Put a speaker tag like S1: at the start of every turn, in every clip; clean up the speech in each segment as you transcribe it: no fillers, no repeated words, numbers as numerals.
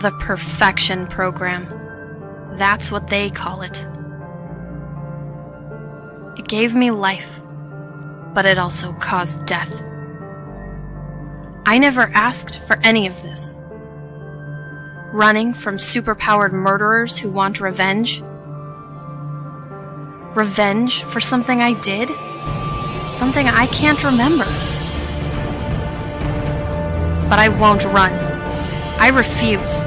S1: The perfection program. That's what they call it. It gave me life, but it also caused death. I never asked for any of this. Running from superpowered murderers who want revenge. Revenge for something I did? Something I can't remember. But I won't run. I refuse.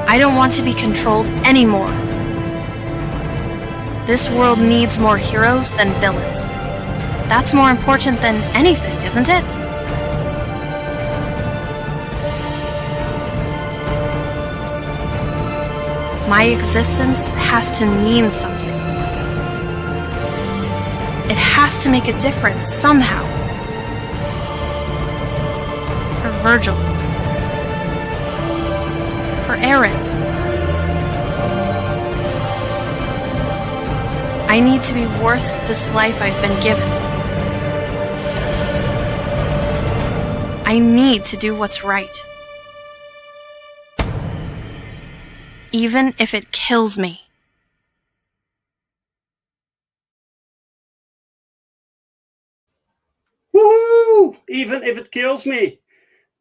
S1: I don't want to be controlled anymore. This world needs more heroes than villains. That's more important than anything, isn't it? My existence has to mean something. It has to make a difference somehow. For Virgil. For Aaron. I need to be worth this life I've been given. I need to do what's right. Even if it kills me.
S2: Woohoo! Even if it kills me.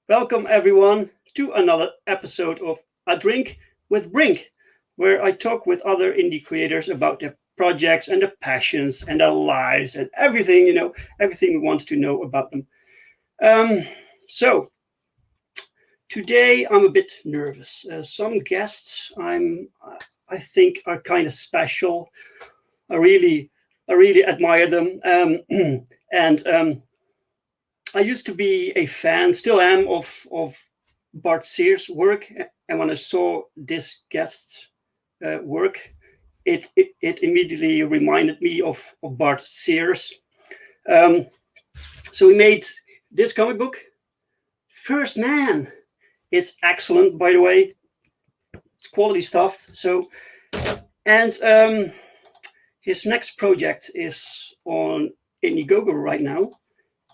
S2: Welcome everyone to another episode of A Drink with Brink, where I talk with other indie creators about their projects and their passions and their lives and everything, everything we want to know about them. So today I'm a bit nervous. Some guests I think are kind of special. I really admire them. And I used to be a fan, still am, of Bart Sears' work. And when I saw this guest's work, it immediately reminded me of Bart Sears. So he made this comic book, First Man. It's excellent, by the way. It's quality stuff. So, and his next project is on Indiegogo right now.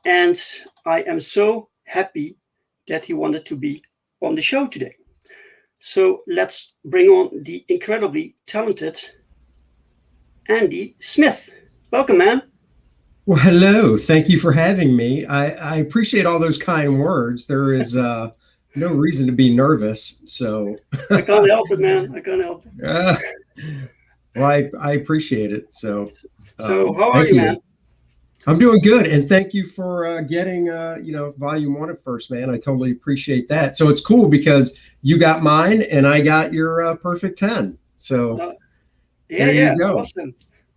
S2: And I am so happy that he wanted to be on the show today. So let's bring on the incredibly talented Andy Smith. Welcome, man.
S3: Well, hello. Thank you for having me. I appreciate all those kind words. There is no reason to be nervous. So
S2: I can't help it, man. I can't help it.
S3: Well, I appreciate it. So
S2: how are you, man?
S3: I'm doing good, and thank you for getting volume 1 of First Man. I totally appreciate that. So it's cool because you got mine and I got your Perfect 10. So there you go.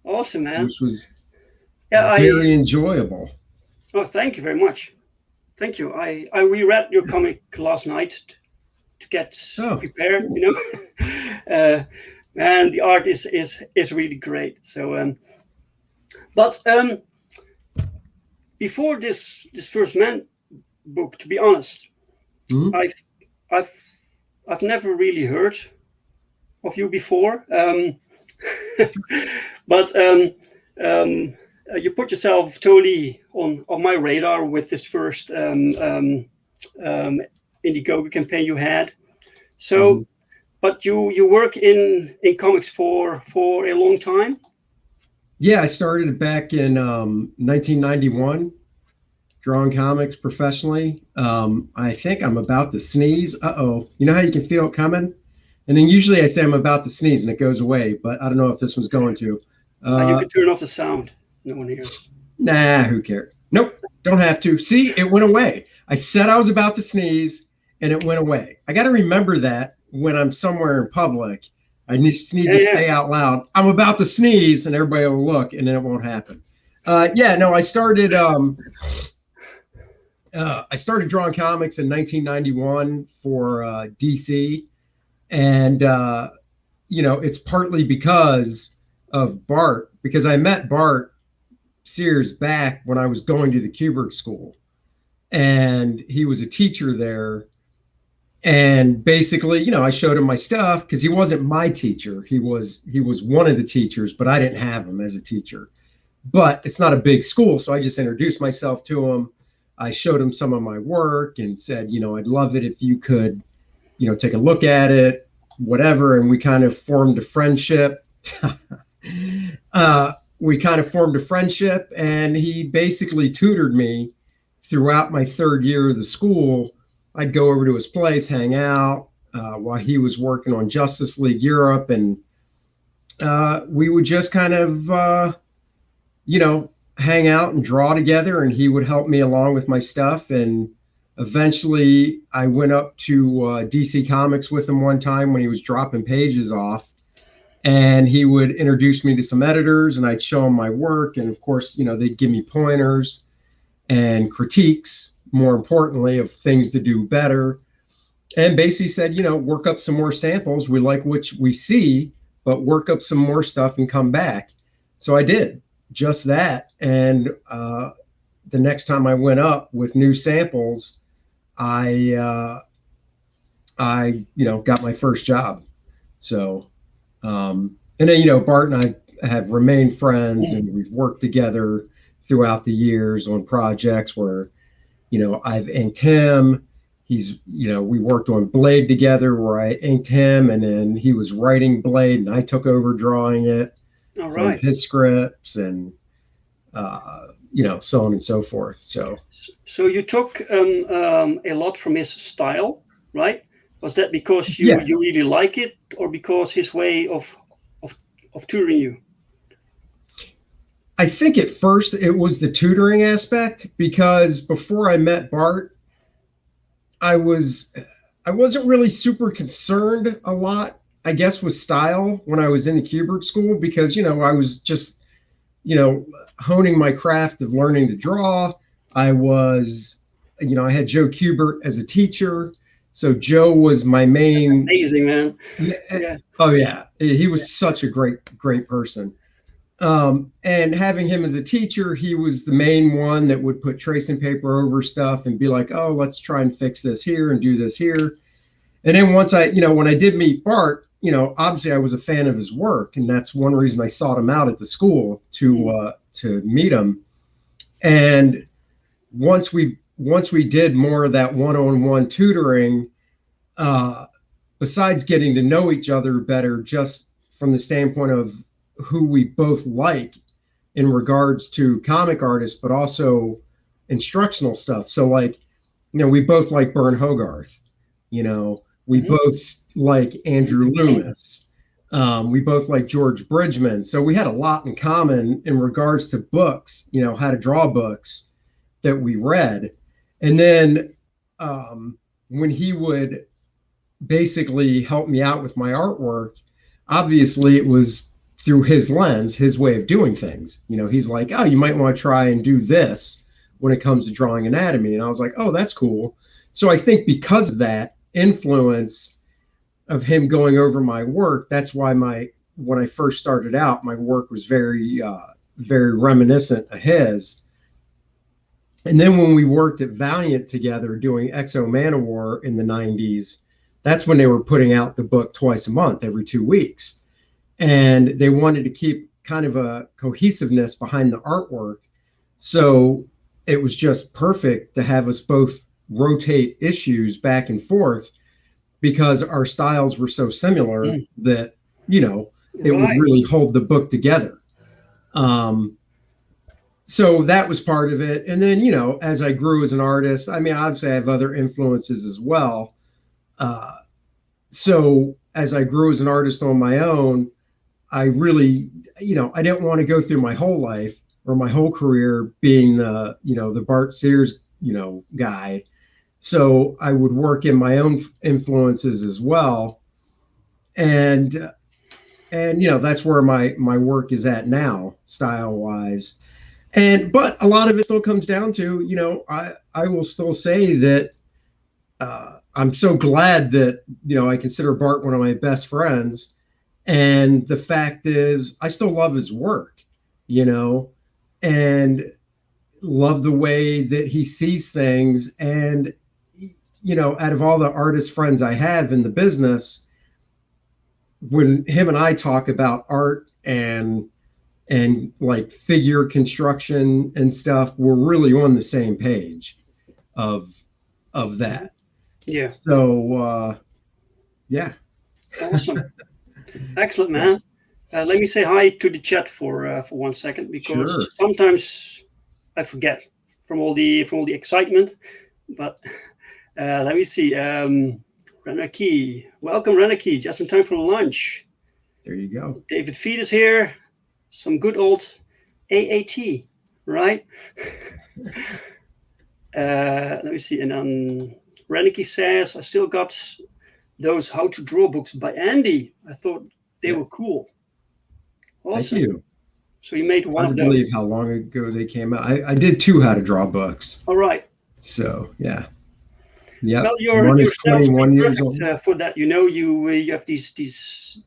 S2: Awesome, man.
S3: Which was very enjoyable.
S2: Oh, thank you very much. Thank you. I reread your comic last night to get prepared. And the art is really great. So, but before this First Man book, to be honest, I've never really heard of you before. But you put yourself totally on my radar with this first Indiegogo campaign you had. So, but you work in comics for a long time.
S3: Yeah, I started back in 1991, drawing comics professionally. I think I'm about to sneeze. Uh-oh. You know how you can feel it coming? And then usually I say I'm about to sneeze and it goes away, but I don't know if this one's going to.
S2: You can turn off the sound. No one hears.
S3: Nah, who cares? Nope, don't have to. See, it went away. I said I was about to sneeze and it went away. I got to remember that when I'm somewhere in public. I just need to say out loud, I'm about to sneeze, and everybody will look, and then it won't happen. I started drawing comics in 1991 for DC, and it's partly because of Bart, because I met Bart Sears back when I was going to the Kubert School, and he was a teacher there. And basically, I showed him my stuff because he wasn't my teacher. He was one of the teachers, but I didn't have him as a teacher. But it's not a big school, so I just introduced myself to him. I showed him some of my work and said, I'd love it if you could, take a look at it, whatever. And we kind of formed a friendship. And he basically tutored me throughout my third year of the school. I'd go over to his place, hang out while he was working on Justice League Europe, and we would just kind of, hang out and draw together, and he would help me along with my stuff. And eventually I went up to DC Comics with him one time when he was dropping pages off, and he would introduce me to some editors, and I'd show him my work. And of course, they'd give me pointers and critiques, more importantly, of things to do better. And basically said, work up some more samples. We like what we see, but work up some more stuff and come back. So I did just that. And the next time I went up with new samples, I got my first job. So, and then, Bart and I have remained friends, and we've worked together throughout the years on projects where, I've inked him. We worked on Blade together where I inked him, and then he was writing Blade and I took over drawing it from his scripts, and, so on and so forth. So
S2: you took a lot from his style, right? Was that because you really like it, or because his way of tutoring you?
S3: I think at first it was the tutoring aspect, because before I met Bart, I wasn't really super concerned a lot, I guess, with style when I was in the Kubert School, because, I was just, honing my craft of learning to draw. I was, I had Joe Kubert as a teacher. So Joe was my main.
S2: Amazing, man. Yeah.
S3: Oh yeah. He was such a great person. And having him as a teacher, he was the main one that would put tracing paper over stuff and be like, oh, let's try and fix this here and do this here. And then once when I did meet Bart, obviously I was a fan of his work, and that's one reason I sought him out at the school to meet him. And once we did more of that one-on-one tutoring, besides getting to know each other better, just from the standpoint of who we both like in regards to comic artists, but also instructional stuff. So we both like Bern Hogarth, we both like Andrew Loomis. We both like George Bridgman. So we had a lot in common in regards to books, how to draw books that we read. And then when he would basically help me out with my artwork, obviously it was through his lens, his way of doing things. He's like, oh, you might want to try and do this when it comes to drawing anatomy. And I was like, oh, that's cool. So I think because of that influence of him going over my work, that's why when I first started out, my work was very reminiscent of his. And then when we worked at Valiant together doing Exo Manowar in the 90s, that's when they were putting out the book twice a month, every 2 weeks. And they wanted to keep kind of a cohesiveness behind the artwork. So it was just perfect to have us both rotate issues back and forth, because our styles were so similar that, you know, it would
S2: Right.
S3: really hold the book together. So that was part of it. And then, you know, as I grew as an artist, I mean, obviously I have other influences as well. So as I grew as an artist on my own, I really, you know, I didn't want to go through my whole life or my whole career being the, you know, the Bart Sears, you know, guy. So I would work in my own influences as well. And you know, that's where my work is at now, style wise. And but a lot of it still comes down to, you know, I will still say that I'm so glad that, you know, I consider Bart one of my best friends. And the fact is, I still love his work, you know, and love the way that he sees things. And, you know, out of all the artist friends I have in the business, when him and I talk about art and like figure construction and stuff, we're really on the same page of that.
S2: Yeah.
S3: So yeah.
S2: Awesome. Excellent, man. Let me say hi to the chat for 1 second, because
S3: Sure.
S2: sometimes I forget from all the excitement. But let me see. Renaki, welcome, Renaki. Just in time for lunch.
S3: There you go.
S2: David Feed is here. Some good old AAT, right? Let me see. And then Renaki says, I still got those How to Draw books by Andy. I thought they were cool. Awesome.
S3: Thank you.
S2: So you made one
S3: I
S2: of
S3: can't believe
S2: those.
S3: how long ago they came out. I did 2 How to Draw books.
S2: All right.
S3: So yeah. Yeah.
S2: Well, your
S3: One is
S2: style's
S3: 21 years
S2: perfect
S3: old.
S2: for that. You know, you have this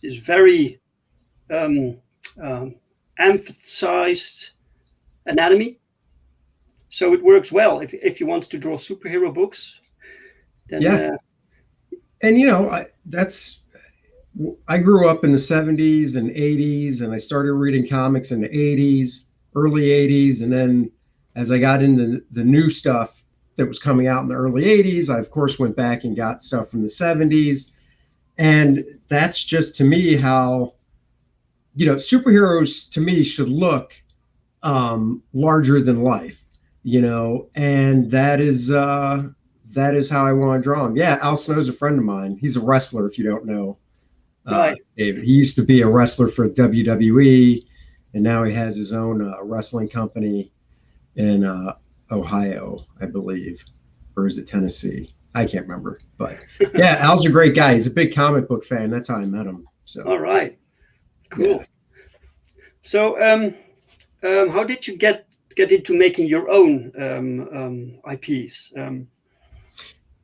S2: very emphasized anatomy, so it works well if you want to draw superhero books. Then,
S3: Yeah. And you know, I grew up in the 70s and 80s, and I started reading comics in the 80s, early 80s, and then as I got into the new stuff that was coming out in the early 80s, I of course went back and got stuff from the 70s. And that's just, to me, how, you know, superheroes to me should look larger than life, you know, and that is how I want to draw them. Yeah, Al Snow's a friend of mine. He's a wrestler, if you don't know.
S2: right.
S3: David. He used to be a wrestler for WWE, and now he has his own wrestling company in Ohio, I believe, or is it Tennessee? I can't remember, but yeah, Al's a great guy. He's a big comic book fan. That's how I met him. So
S2: All right. Cool.
S3: Yeah.
S2: So, how did you get into making your own IPs?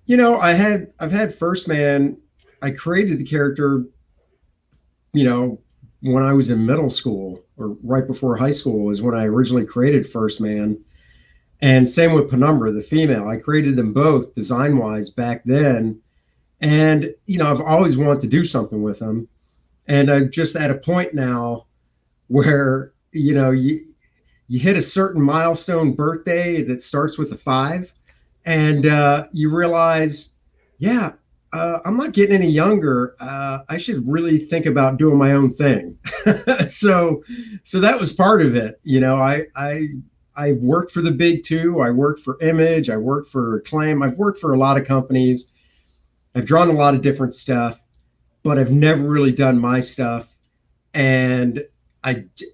S3: You know, I've had First Man. I created the character, you know, when I was in middle school or right before high school is when I originally created First Man. And same with Penumbra, the female. I created them both design-wise back then. And, you know, I've always wanted to do something with them. And I'm just at a point now where, you know, you hit a certain milestone birthday that starts with a 5, and you realize, yeah, I'm not getting any younger. I should really think about doing my own thing. so that was part of it. You know, I worked for the big 2. I worked for Image. I worked for Acclaim. I've worked for a lot of companies. I've drawn a lot of different stuff, but I've never really done my stuff. And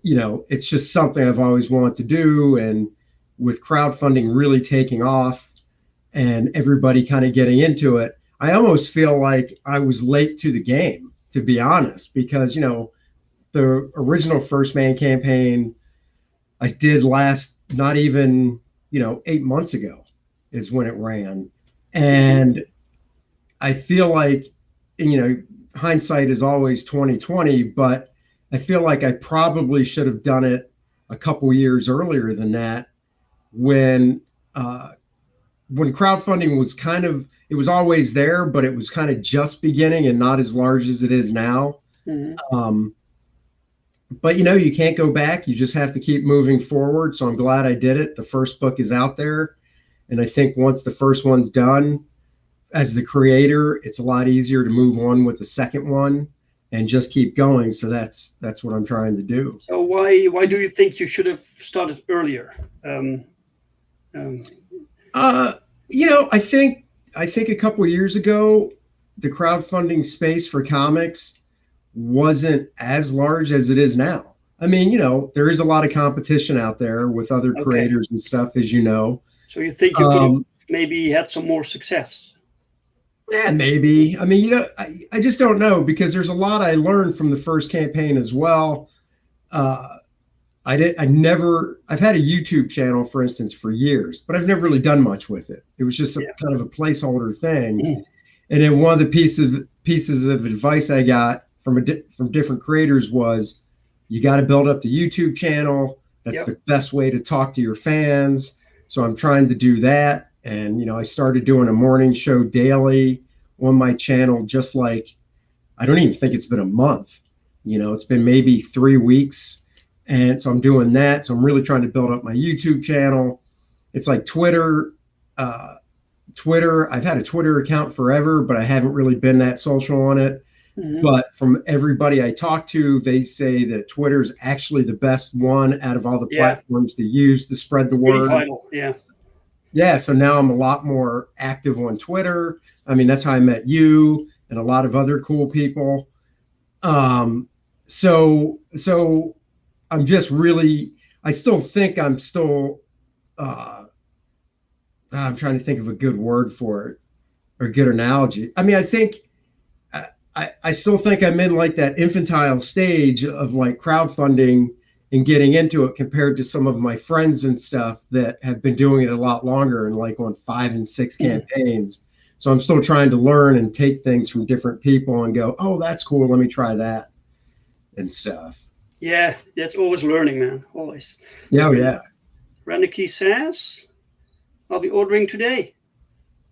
S3: you know, it's just something I've always wanted to do. And with crowdfunding really taking off and everybody kind of getting into it, I almost feel like I was late to the game, to be honest, because, you know, the original First Man campaign I did last, not even, you know, 8 months ago is when it ran. And I feel like, you know, hindsight is always 2020, but I feel like I probably should have done it a couple years earlier than that, when crowdfunding was kind of, it was always there, but it was kind of just beginning and not as large as it is now.
S2: Mm-hmm.
S3: But, you know, you can't go back. You just have to keep moving forward. So I'm glad I did it. The first book is out there. And I think once the first one's done, as the creator, it's a lot easier to move on with the second one and just keep going. So that's what I'm trying to do.
S2: So why do you think you should have started earlier?
S3: I think a couple of years ago, the crowdfunding space for comics wasn't as large as it is now. I mean, there is a lot of competition out there with other creators and stuff, as you know.
S2: So you think you could have maybe had some more success?
S3: Yeah, maybe. I mean, I just don't know, because there's a lot I learned from the first campaign as well. I've had a YouTube channel, for instance, for years, but I've never really done much with it. It was just kind of a placeholder thing. Mm. And then one of the pieces of advice I got from different creators was, you got to build up the YouTube channel. That's the best way to talk to your fans. So I'm trying to do that. And, I started doing a morning show daily on my channel, just like, I don't even think it's been a month. It's been maybe 3 weeks. And so I'm doing that. So I'm really trying to build up my YouTube channel. It's like Twitter. I've had a Twitter account forever, but I haven't really been that social on it. Mm-hmm. But from everybody I talk to, they say that Twitter is actually the best one out of all the platforms to use to spread the word.
S2: Vital. Yeah.
S3: Yeah. So now I'm a lot more active on Twitter. I mean, that's how I met you and a lot of other cool people. So I'm just really, I still think I'm still, I'm trying to think of a good word for it, or a good analogy. I mean, I still think I'm in like that infantile stage of like crowdfunding and getting into it, compared to some of my friends and stuff that have been doing it a lot longer and like on 5 and 6 campaigns. So I'm still trying to learn and take things from different people and go, oh, that's cool, let me try that and stuff.
S2: Yeah, that's always learning, man. Always.
S3: Yeah, yeah.
S2: Randiki says, I'll be ordering today.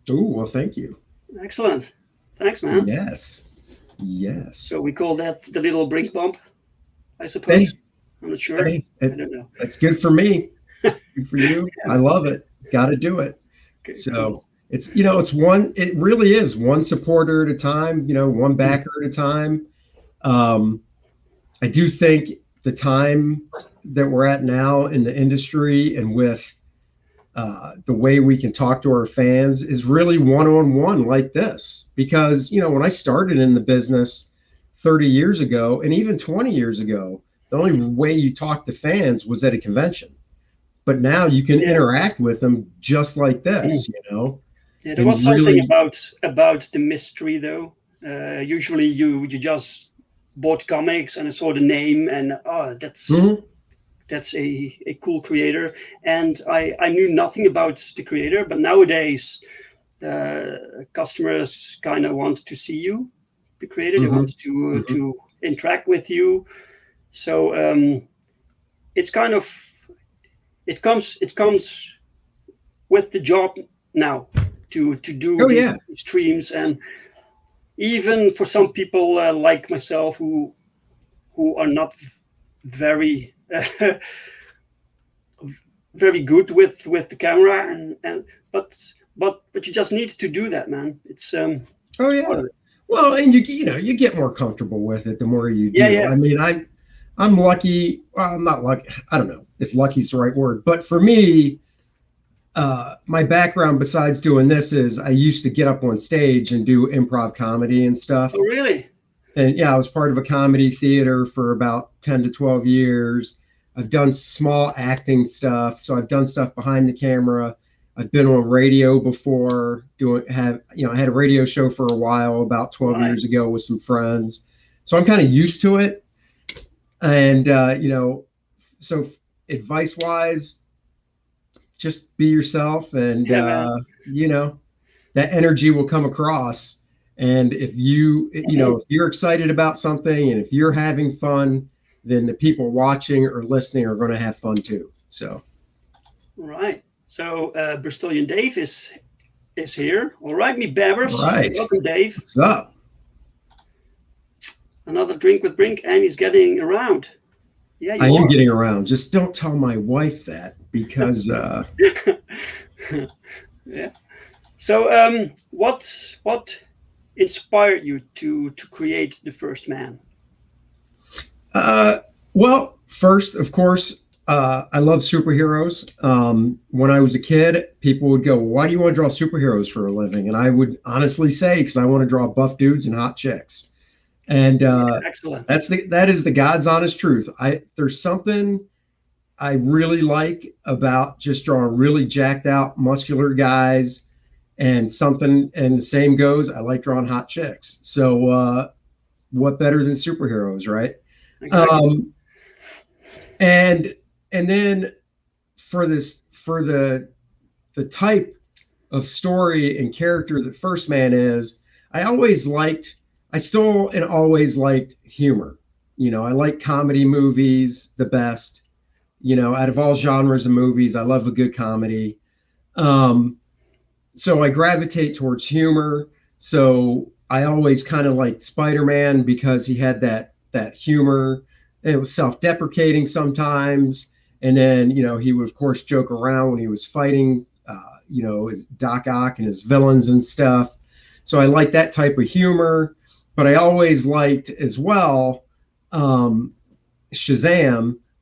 S3: Oh, well, thank you.
S2: Excellent. Thanks, man.
S3: Yes.
S2: So we call that the little Brink bump, I suppose. Hey. I'm not sure.
S3: Hey,
S2: I don't know.
S3: That's good for me. Good for you. I love it. Got to do it. Okay, so cool. It really is one supporter at a time, one backer at a time. I do think the time that we're at now in the industry, and with the way we can talk to our fans, is really one-on-one like this. Because, when I started in the business 30 years ago, and even 20 years ago, the only way you talk to fans was at a convention. But now you can interact with them just like this,
S2: Yeah, there was something about the mystery, though. Usually you just bought comics and I saw the name and that's a cool creator, and I knew nothing about the creator. But nowadays customers kind of want to see you, the creator. They want to interact with you. So it's kind of, it comes with the job now to do these streams. And even for some people like myself who are not very very good with the camera, but you just need to do that, man. It's well, and you get more comfortable with it the more you do. I mean, I'm lucky. Well, I'm not lucky. I don't know if lucky's the right word, but for me, my background besides doing this is I used to get up on stage and do improv comedy and stuff. Oh, really?
S3: And I was part of a comedy theater for about 10 to 12 years. I've done small acting stuff. So I've done stuff behind the camera. I've been on radio before, I had a radio show for a while about 12 years ago with some friends. So I'm kind of used to it. And, so advice wise, just be yourself, and, that energy will come across. And if if you're excited about something and if you're having fun, then the people watching or listening are going to have fun too. So.
S2: Right. So Bristolian Dave is here. All right, me babbers.
S3: All right.
S2: Welcome, Dave.
S3: What's up?
S2: Another drink with Brink, and he's getting around. Yeah,
S3: I am getting around. Just don't tell my wife that, because
S2: yeah. So, what inspired you to create the First Man?
S3: Well, first, of course, I love superheroes. When I was a kid, people would go, "Why do you want to draw superheroes for a living?" And I would honestly say, "Because I want to draw buff dudes and hot chicks." And
S2: Excellent.
S3: that is the God's honest truth. There's something I really like about just drawing really jacked out, muscular guys, and the same goes. I like drawing hot chicks. So what better than superheroes, right?
S2: Exactly.
S3: And then for the type of story and character that First Man is, I still and always liked humor. I like comedy movies the best. Out of all genres of movies, I love a good comedy. So I gravitate towards humor. So I always kind of liked Spider-Man because he had that humor. It was self-deprecating sometimes, and then he would of course joke around when he was fighting, his Doc Ock and his villains and stuff. So I like that type of humor, but I always liked as well Shazam,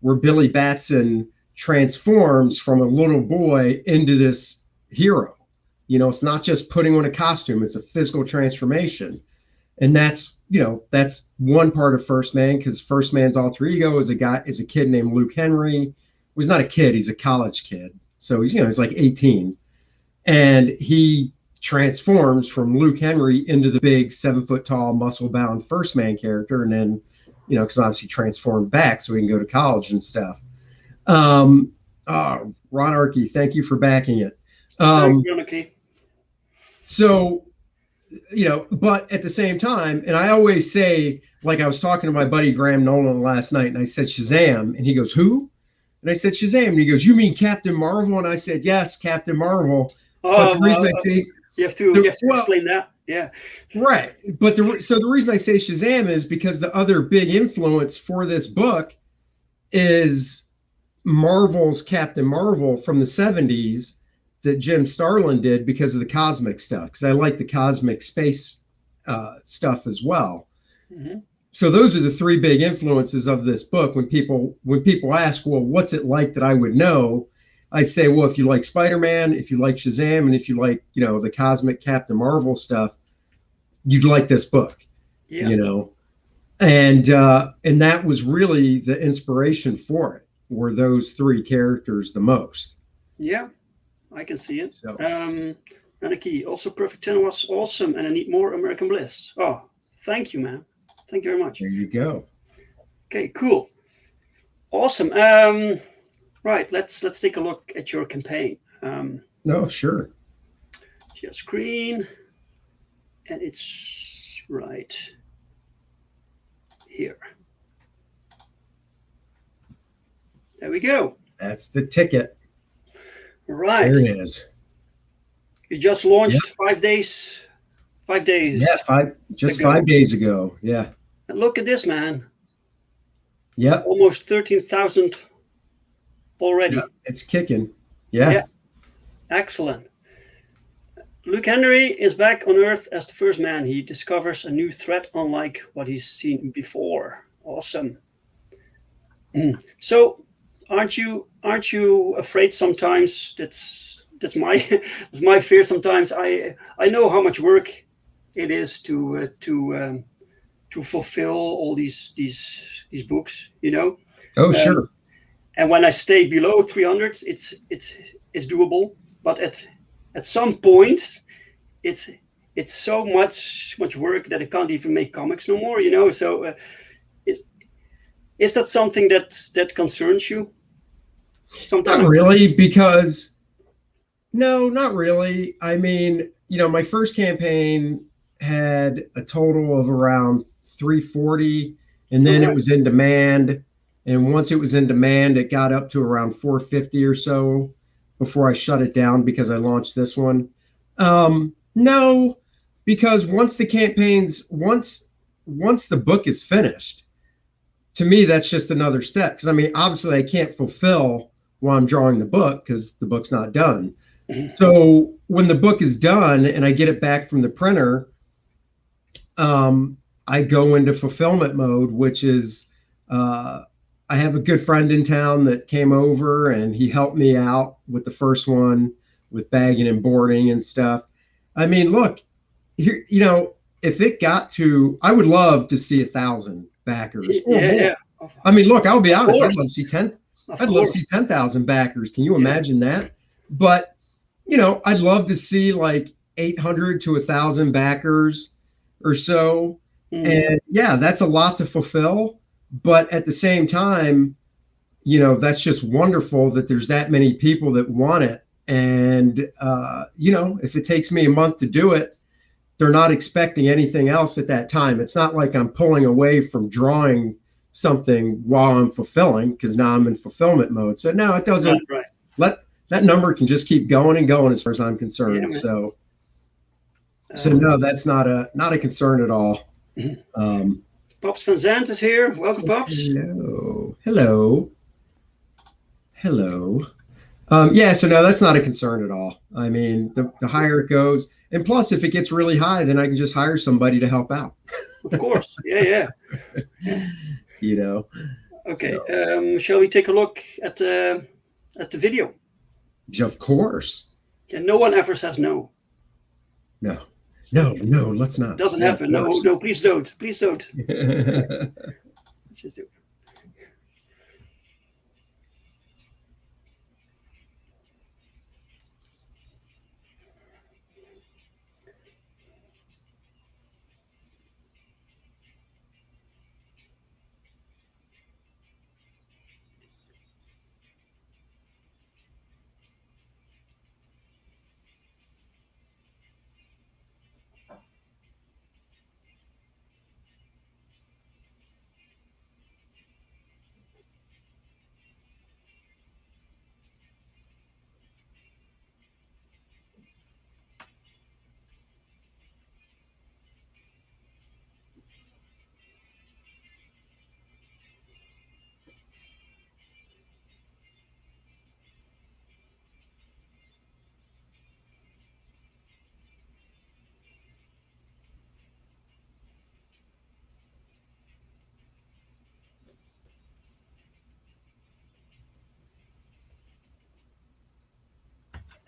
S3: where Billy Batson transforms from a little boy into this hero. It's not just putting on a costume; it's a physical transformation. And that's one part of First Man, because First Man's alter ego is a kid named Luke Henry. Well, he's not a kid; he's a college kid. So he's like 18, and he transforms from Luke Henry into the big 7-foot tall, muscle bound First Man character, and then because obviously transformed back so he can go to college and stuff. Ron Arkey, thank you for backing it.
S2: Thanks, Ronarchy.
S3: So. But at the same time, and I always say, like I was talking to my buddy Graham Nolan last night, and I said Shazam, and he goes, "Who?" And I said Shazam, and he goes, "You mean Captain Marvel?" And I said, "Yes, Captain Marvel." But the reason I say
S2: you have to explain that, yeah,
S3: right. But the reason I say Shazam is because the other big influence for this book is Marvel's Captain Marvel from the 70s. That Jim Starlin did because of the cosmic stuff, because I like the cosmic space stuff as well. Mm-hmm. So those are the three big influences of this book. When people ask, well, what's it like that I would know? I say, well, if you like Spider-Man, if you like Shazam, and if you like, the cosmic Captain Marvel stuff, you'd like this book. Yeah. And that was really the inspiration for it, were those three characters the most.
S2: Yeah. I can see it. So. Anarchy, also Perfect 10 was awesome, and I need more American Bliss. Oh, thank you, man. Thank you very much.
S3: There you go.
S2: Okay, cool. Awesome. Right, let's take a look at your campaign.
S3: No, sure.
S2: Share screen, and it's right here. There we go.
S3: That's the ticket.
S2: Right.
S3: There it is.
S2: You just launched 5 days. 5 days.
S3: Yeah, 5 days ago. Yeah.
S2: And look at this, man.
S3: Yep.
S2: Almost 13,000 already.
S3: Yep, it's kicking. Yeah.
S2: Excellent. Luke Henry is back on Earth as the First Man. He discovers a new threat unlike what he's seen before. Awesome. So aren't you afraid sometimes? That's my fear sometimes. I know how much work it is to fulfill all these books,
S3: Oh, sure.
S2: And when I stay below 300, it's doable. But at some point, it's so much work that I can't even make comics no more, So is that something that concerns you? Sometimes?
S3: Not really, because no, not really. I mean, my first campaign had a total of around 340, and then it was in demand. And once it was in demand, it got up to around 450 or so before I shut it down because I launched this one. No, because once the book is finished, to me, that's just another step. Because obviously I can't fulfill while I'm drawing the book because the book's not done. So when the book is done and I get it back from the printer, I go into fulfillment mode, which is I have a good friend in town that came over and he helped me out with the first one with bagging and boarding and stuff. I mean, look, here, if it got to, I would love to see 1,000 backers or more.
S2: Yeah.
S3: I mean, look, I'll be honest,
S2: course.
S3: I'd love to see 10. I'd love to see 10,000 backers. Can you imagine that? But I'd love to see like 800 to 1,000 backers or so. And yeah, that's a lot to fulfill. But at the same time, that's just wonderful that there's that many people that want it. And, if it takes me a month to do it, they're not expecting anything else at that time. It's not like I'm pulling away from drawing something while I'm fulfilling, because now I'm in fulfillment mode. So no, it doesn't. Right. That number can just keep going and going as far as I'm concerned. Yeah, so no, that's not a concern at all.
S2: Pops van Zandt is here. Welcome, Pops.
S3: Hello. Yeah, so no, that's not a concern at all. I mean, the higher it goes, and plus, if it gets really high, then I can just hire somebody to help out.
S2: Of course, yeah. Okay, so. Shall we take a look at the video?
S3: Of course.
S2: And no one ever says no.
S3: No, let's not.
S2: It doesn't happen. No, please don't. Let's just do it.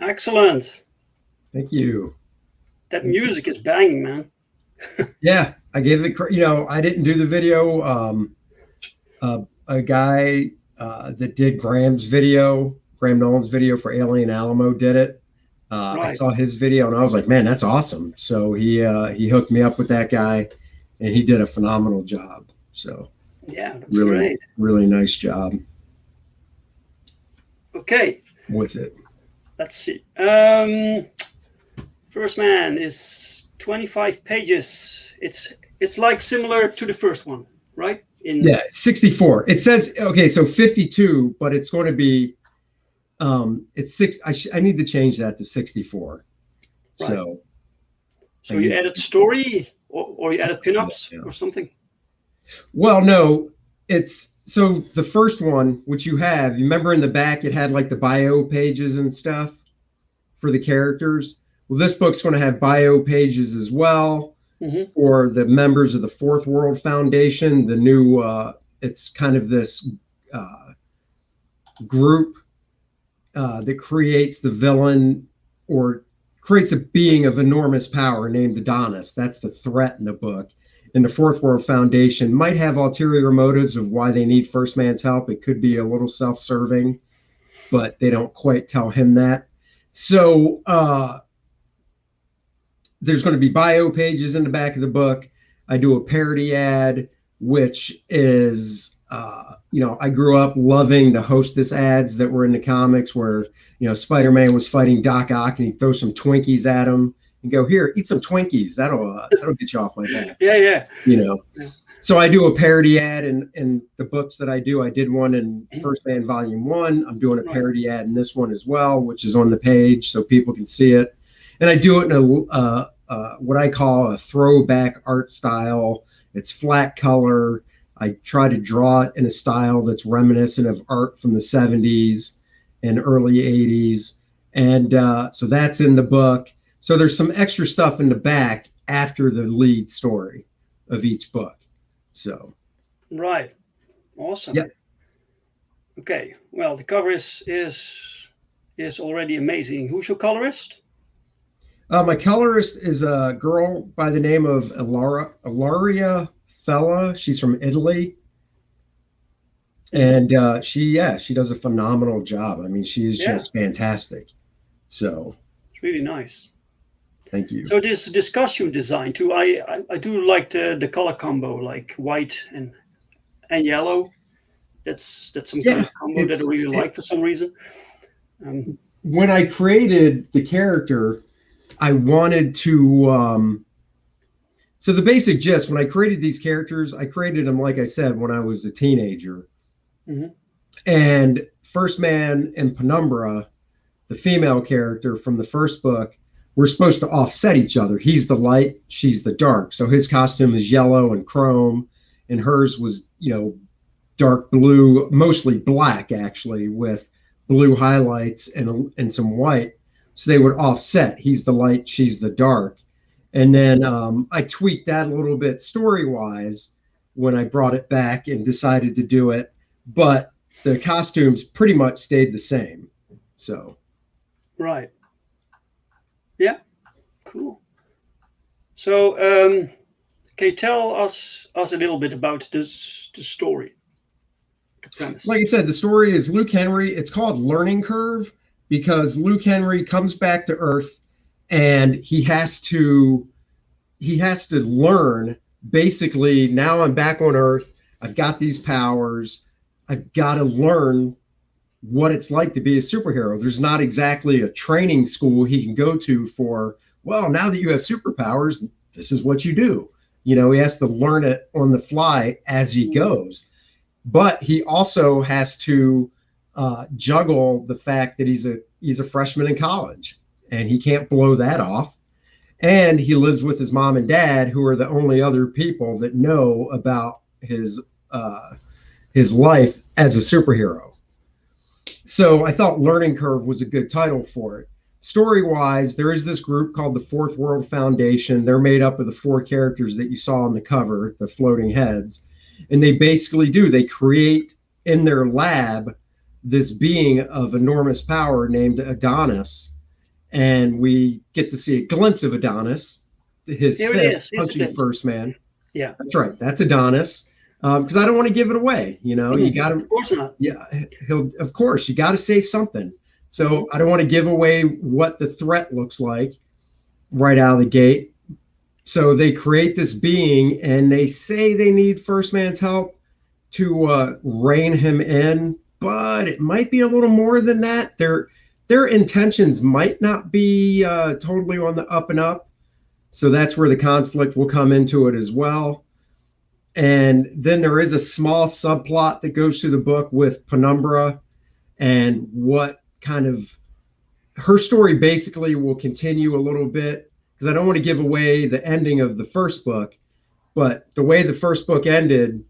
S2: Excellent.
S3: Thank you.
S2: That music is banging, man.
S3: Yeah, I gave it. I didn't do the video. A guy that did Graham Nolan's video for Alien Alamo did it. Right. I saw his video and I was like, man, that's awesome. So he hooked me up with that guy, and he did a phenomenal job. So
S2: yeah, that's great.
S3: Really nice job.
S2: Okay.
S3: With it.
S2: Let's see. First man is 25 pages. It's like similar to the first one, right?
S3: Yeah, 64. It says, okay, so 52, but it's going to be, it's six. I need to change that to 64. Right.
S2: So you added story or you added pinups or something?
S3: Well, no, so the first one, which you remember in the back, it had like the bio pages and stuff for the characters. Well, this book's going to have bio pages as well for the members of the Fourth World Foundation. The new, it's kind of this group that creates the villain or creates a being of enormous power named Adonis. That's the threat in the book. And the Fourth World Foundation might have ulterior motives of why they need First Man's help. It could be a little self-serving, but they don't quite tell him that. So there's going to be bio pages in the back of the book. I do a parody ad, which is, I grew up loving the Hostess ads that were in the comics where, Spider-Man was fighting Doc Ock and he'd throw some Twinkies at him and go, here, eat some Twinkies. That'll get you off my back.
S2: Yeah.
S3: So I do a parody ad in the books that I do. I did one in First Man Volume 1. I'm doing a parody ad in this one as well, which is on the page so people can see it. And I do it in a what I call a throwback art style. It's flat color. I try to draw it in a style that's reminiscent of art from the 70s and early 80s. And so that's in the book. So there's some extra stuff in the back after the lead story of each book. So.
S2: Right. Awesome.
S3: Yeah.
S2: Okay. Well, the cover is already amazing. Who's your colorist?
S3: My colorist is a girl by the name of Ilaria Fella. She's from Italy. And she does a phenomenal job. I mean, she is just fantastic. So
S2: it's really nice.
S3: Thank you.
S2: So this costume design too, I do like the color combo, like white and yellow. That's some kind of combo that I really like for some reason.
S3: When I created the character, I wanted to. So the basic gist, when I created these characters, I created them, like I said, when I was a teenager.
S2: Mm-hmm.
S3: And First Man and Penumbra, the female character from the first book, we're supposed to offset each other. He's the light, she's the dark. So his costume is yellow and chrome, and hers was, dark blue, mostly black actually, with blue highlights and some white. So they would offset. He's the light, she's the dark. And then I tweaked that a little bit story-wise when I brought it back and decided to do it. But the costumes pretty much stayed the same. So.
S2: Right. Yeah. Cool. So, can you tell us a little bit about the story? The premise.
S3: Like I said, the story is Luke Henry. It's called Learning Curve because Luke Henry comes back to Earth and he has to learn. Basically, now I'm back on Earth. I've got these powers. I've got to learn what it's like to be a superhero. There's not exactly a training school he can go to for, well, now that you have superpowers, this is what you do. He has to learn it on the fly as he goes. But he also has to juggle the fact that he's a freshman in college and he can't blow that off. And he lives with his mom and dad, who are the only other people that know about his life as a superhero. So I thought Learning Curve was a good title for it. Story-wise, there is this group called the Fourth World Foundation. They're made up of the 4 characters that you saw on the cover, the floating heads. And they basically they create in their lab this being of enormous power named Adonis. And we get to see a glimpse of Adonis, his fist punching First Man.
S2: Yeah.
S3: That's right. That's Adonis. Because I don't want to give it away. You got to.
S2: Of course not.
S3: Yeah, of course, you got to save something. So I don't want to give away what the threat looks like right out of the gate. So they create this being, and they say they need First Man's help to rein him in, but it might be a little more than that. Their intentions might not be totally on the up and up. So that's where the conflict will come into it as well. And then there is a small subplot that goes through the book with Penumbra and what kind of her story basically will continue a little bit, because I don't want to give away the ending of the first book, but the way the first book ended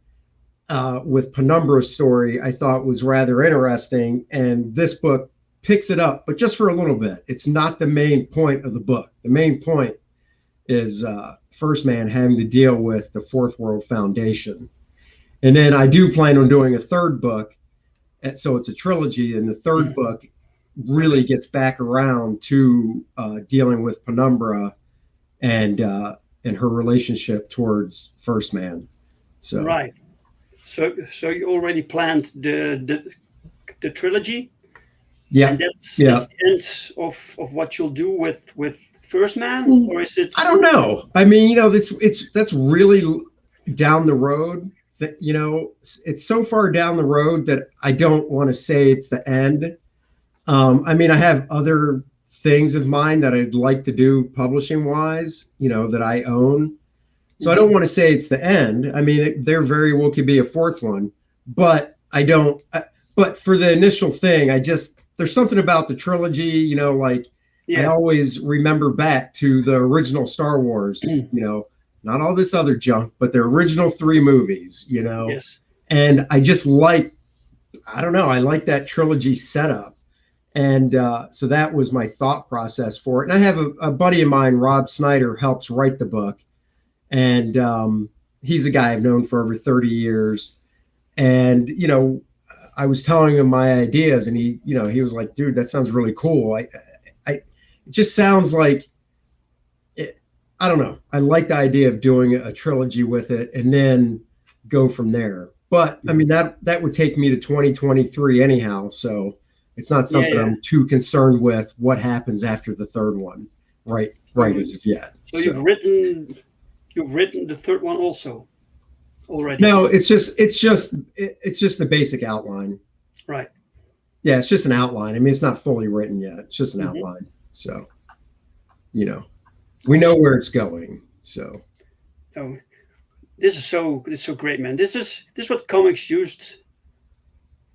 S3: with Penumbra's story, I thought was rather interesting. And this book picks it up, but just for a little bit. It's not the main point of the book. The main point is First Man having to deal with the Fourth World Foundation. And then I do plan on doing a third book. And so it's a trilogy, and the third book really gets back around to dealing with Penumbra and her relationship towards First Man. So
S2: right. So you already planned the trilogy?
S3: Yeah.
S2: And that's the end of what you'll do with First Man, or is it?
S3: I don't know. I mean, that's really down the road. That it's so far down the road that I don't want to say it's the end. I mean, I have other things of mine that I'd like to do publishing wise, that I own. So I don't want to say it's the end. I mean, there very well could be a fourth one, but I don't. But for the initial thing, there's something about the trilogy, I always remember back to the original Star Wars, not all this other junk, but the original 3 movies,
S2: Yes.
S3: And I just I like that trilogy setup. And so that was my thought process for it. And I have a buddy of mine, Rob Snyder, helps write the book. And he's a guy I've known for over 30 years. And, I was telling him my ideas, and he was like, dude, that sounds really cool. It just sounds like, I don't know. I like the idea of doing a trilogy with it and then go from there. But I mean, that would take me to 2023 anyhow. So it's not something I'm too concerned with what happens after the third one, right as of yet.
S2: So you've written the third one also already?
S3: No, it's just the basic outline.
S2: Right.
S3: Yeah, it's just an outline. I mean, it's not fully written yet. It's just an outline. So, we know where it's going. So.
S2: Oh, this is so great, man. This is what comics used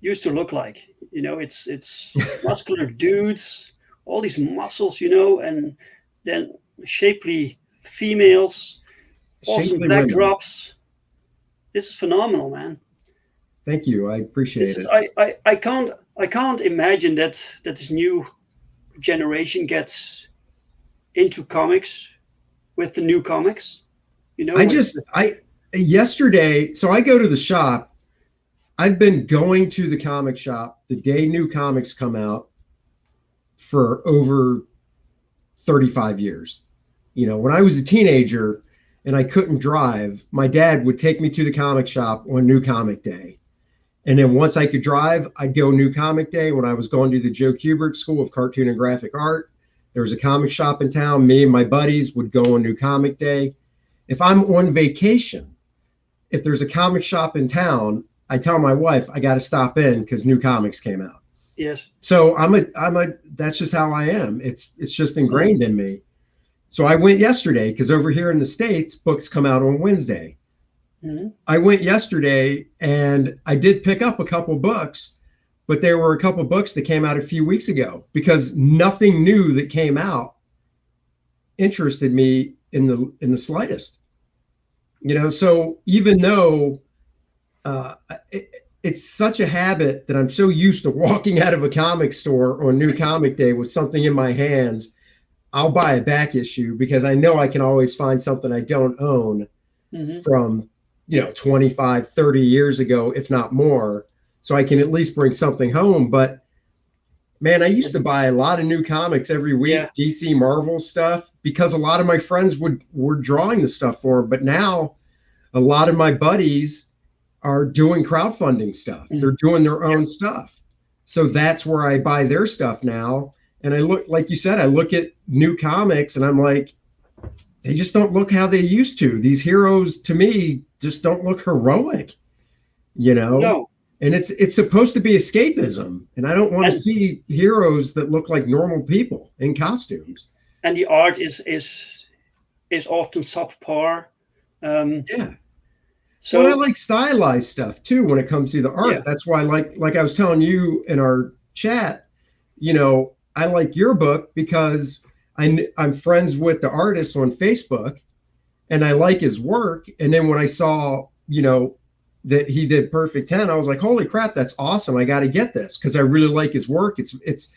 S2: to look like. It's muscular dudes, all these muscles, and then shapely females, awesome backdrops. This is phenomenal, man.
S3: Thank you. I appreciate it.
S2: I can't imagine that this new generation gets into comics with the new comics.
S3: Yesterday, so I go to the shop. I've been going to the comic shop the day new comics come out for over 35 years. When I was a teenager and I couldn't drive, my dad would take me to the comic shop on New Comic Day. And then once I could drive, I'd go New Comic Day. When I was going to the Joe Kubert School of Cartoon and Graphic Art, there was a comic shop in town. Me and my buddies would go on New Comic Day. If I'm on vacation, if there's a comic shop in town, I tell my wife I got to stop in because new comics came out.
S2: Yes.
S3: So that's just how I am. It's just ingrained in me. So I went yesterday because over here in the States, books come out on Wednesday. Mm-hmm. I went yesterday and I did pick up a couple books, but there were a couple books that came out a few weeks ago because nothing new that came out interested me in the slightest. So even though it's such a habit that I'm so used to walking out of a comic store on New Comic Day with something in my hands, I'll buy a back issue because I know I can always find something I don't own from 25, 30 years ago, if not more. So I can at least bring something home. But man, I used to buy a lot of new comics every week, DC, Marvel stuff, because a lot of my friends were drawing the stuff for them. But now a lot of my buddies are doing crowdfunding stuff. They're doing their own stuff. So that's where I buy their stuff now. And I look, like you said, I look at new comics and I'm like, they just don't look how they used to. These heroes to me just don't look heroic, No. And it's supposed to be escapism. And I don't want to see heroes that look like normal people in costumes.
S2: And the art is often subpar.
S3: So I like stylized stuff too when it comes to the art. Yeah. That's why like I was telling you in our chat, I like your book because I'm friends with the artist on Facebook and I like his work. And then when I saw, that he did Perfect 10, I was like, holy crap, that's awesome. I got to get this because I really like his work. It's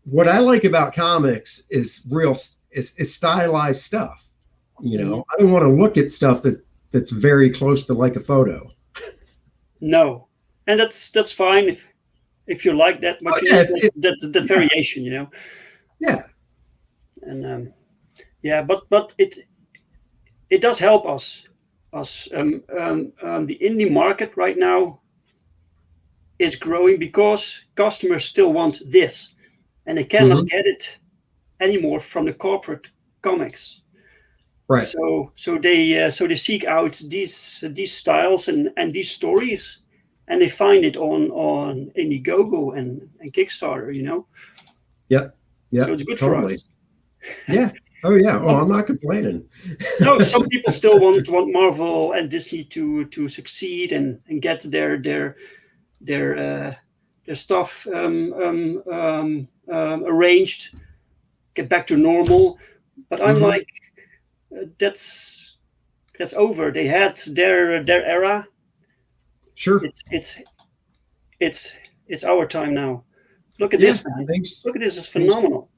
S3: what I like about comics is stylized stuff. I don't want to look at stuff that's very close to like a photo.
S2: No. And that's fine if you like that, but that's the variation,
S3: Yeah.
S2: And but it does help us. The indie market right now is growing because customers still want this, and they cannot get it anymore from the corporate comics.
S3: Right.
S2: So they seek out these styles and these stories, and they find it on Indiegogo and Kickstarter.
S3: Yep. Yeah.
S2: So it's good for us.
S3: Yeah. Oh yeah. Well, I'm not complaining.
S2: No, some people still want Marvel and Disney to succeed and get their stuff arranged, get back to normal. But I'm like, that's over. They had their era.
S3: Sure.
S2: It's our time now. Look at this, man.
S3: Thanks.
S2: Look at this. It's phenomenal.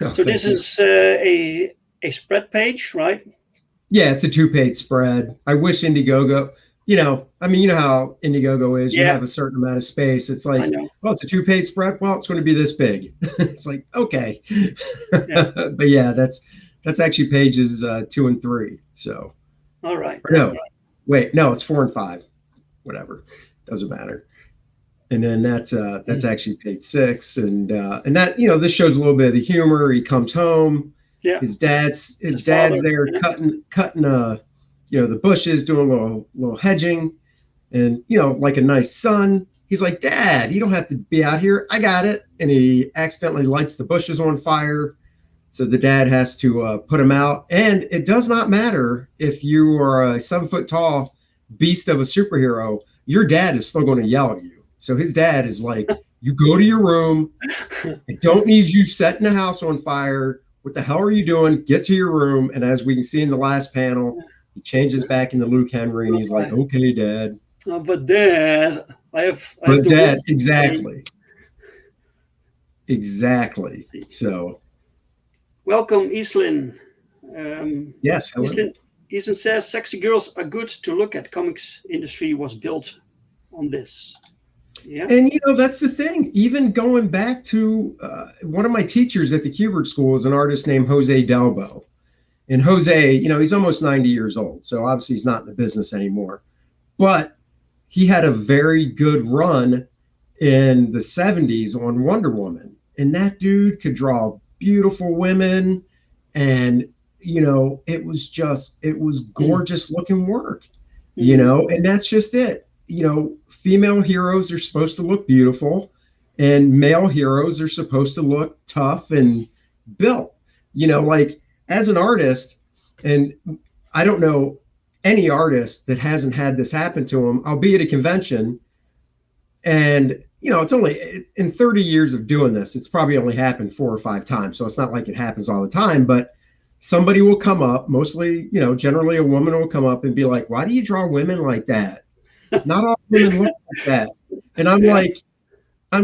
S3: Oh,
S2: so this is a spread page, right?
S3: Yeah, it's a 2-page spread. I wish Indiegogo, you know how Indiegogo is. You have a certain amount of space. It's like, well, it's a 2-page spread. Well, it's going to be this big. It's like, okay. Yeah. But yeah, that's actually pages 2 and 3. So.
S2: All right.
S3: Or no, wait, no, it's 4 and 5. Whatever, doesn't matter. And then that's actually page 6, and that, you know, this shows a little bit of the humor. He comes home. Yeah. His dad's there cutting you know, the bushes, doing a little hedging, and, you know, like a nice son. He's like, Dad, you don't have to be out here. I got it. And he accidentally lights the bushes on fire. So the dad has to put him out. And it does not matter if you are a 7 foot tall beast of a superhero, your dad is still going to yell at you. So his dad is like, you go to your room. I don't need you setting the house on fire. What the hell are you doing? Get to your room. And as we can see in the last panel, he changes back into Luke Henry, and he's like, okay, Dad.
S2: But Dad, I have
S3: Dad, exactly. Exactly. So.
S2: Welcome, Easlyn.
S3: Yes, hello.
S2: Easlyn says, sexy girls are good to look at. Comics industry was built on this. Yeah. And,
S3: you know, that's the thing. Even going back to one of my teachers at the Kubert School is an artist named Jose Delbo. And Jose, you know, he's almost 90 years old. So obviously he's not in the business anymore. But he had a very good run in the 70s on Wonder Woman. And that dude could draw beautiful women. And, you know, it was gorgeous looking work, you know, and that's just it. You know, female heroes are supposed to look beautiful, and male heroes are supposed to look tough and built. You know, like as an artist, and I don't know any artist that hasn't had this happen to him. I'll be at a convention, and, you know, it's only in 30 years of doing this, it's probably only happened 4 or 5 times. So it's not like it happens all the time, but somebody will come up, mostly, you know, generally a woman will come up and be like, why do you draw women like that? Not all women look like that. And I'm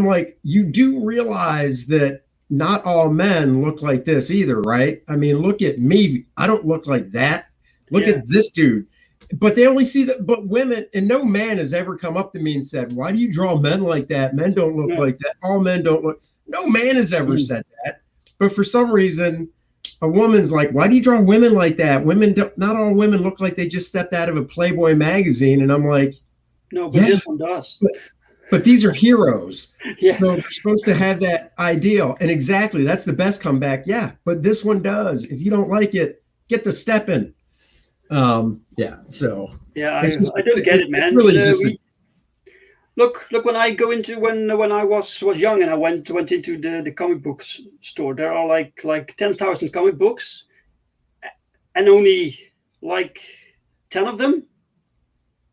S3: like, you do realize that not all men look like this either, right? I mean, look at me. I don't look like that. Look at this dude. But they only see that, but women, and no man has ever come up to me and said, why do you draw men like that? Men don't look like that. All men don't look. No man has ever said that. But for some reason, a woman's like, why do you draw women like that? Women don't, not all women look like they just stepped out of a Playboy magazine. And I'm like,
S2: no, but this one does.
S3: But these are heroes. So they're supposed to have that ideal. And exactly, that's the best comeback. Yeah, but this one does. If you don't like it, get the step in. So.
S2: Yeah, I don't get it, man.
S3: It's really
S2: look, when I go into, when I was young and I went into the comic books store, there are like 10,000 comic books, and only like 10 of them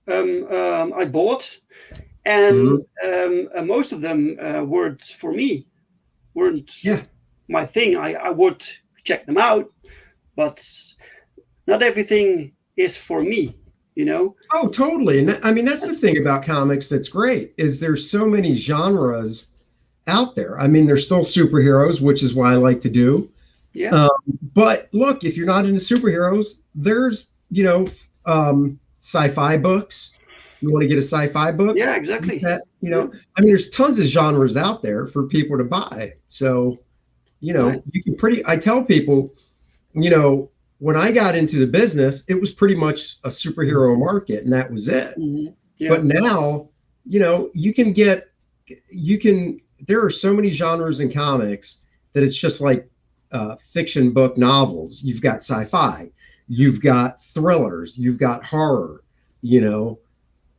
S2: I bought, and most of them weren't for me, weren't my thing. I would check them out, but not everything is for me, you know?
S3: Oh, totally. And I mean, that's the thing about comics that's great, is there's so many genres out there. I mean, there's still superheroes, which is what I like to do.
S2: Yeah.
S3: But look, if you're not into superheroes, there's, you know, sci-fi books. You want to get a sci-fi book?
S2: Yeah, exactly.
S3: You know, I mean, there's tons of genres out there for people to buy. So, you know, you can I tell people, you know, when I got into the business, it was pretty much a superhero market, and that was it. But now, you know, there are so many genres in comics that it's just like fiction book novels. You've got sci-fi, you've got thrillers, you've got horror, you know.